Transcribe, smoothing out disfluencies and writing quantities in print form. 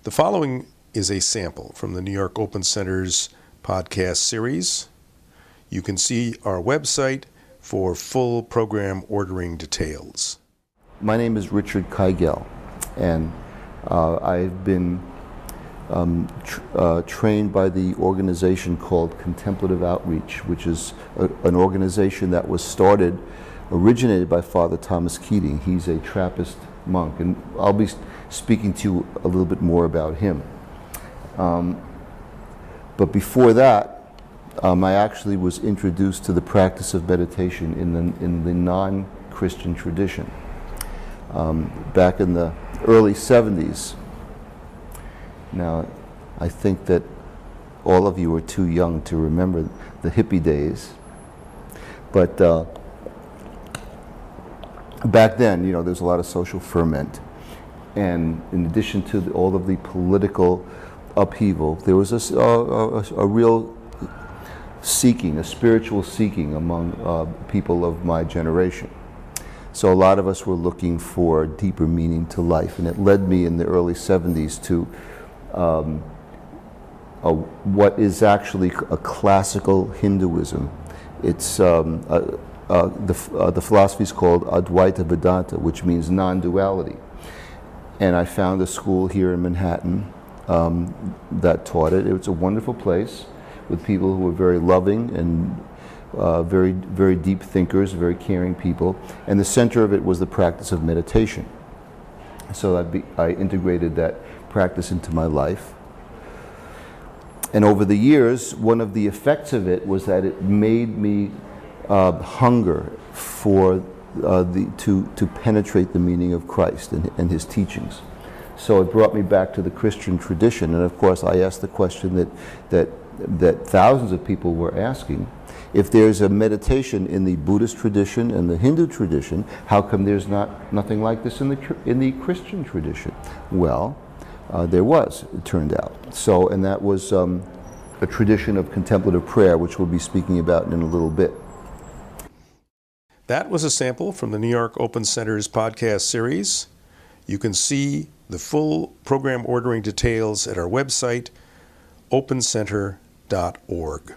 The following is a sample from the New York Open Center's podcast series. You can see our website for full program ordering details. My name is Richard Kigel, and I've been trained by the organization called Contemplative Outreach, which is an organization that was originated by Father Thomas Keating. He's a Trappist monk, and I'll be speaking to you a little bit more about him. But before that, I actually was introduced to the practice of meditation in the non-Christian tradition back in the early 70s. Now, I think that all of you are too young to remember the hippie days, but back then, you know, there's a lot of social ferment, and in addition to all of the political upheaval, there was a real seeking, a spiritual seeking among people of my generation. So a lot of us were looking for deeper meaning to life, and it led me in the early 70s to what is actually a classical Hinduism. It's the philosophy is called Advaita Vedanta, which means non-duality. And I found a school here in Manhattan that taught it. It was a wonderful place with people who were very loving and very, very deep thinkers, very caring people. And the center of it was the practice of meditation. So I integrated that practice into my life. And over the years, one of the effects of it was that it made me hunger for to penetrate the meaning of Christ and his teachings. So it brought me back to the Christian tradition, and of course I asked the question that thousands of people were asking: if there's a meditation in the Buddhist tradition and the Hindu tradition, how come there's nothing like this in the Christian tradition? Well, there was, it turned out. So, and that was a tradition of contemplative prayer, which we'll be speaking about in a little bit. That was a sample from the New York Open Center's podcast series. You can see the full program ordering details at our website, opencenter.org.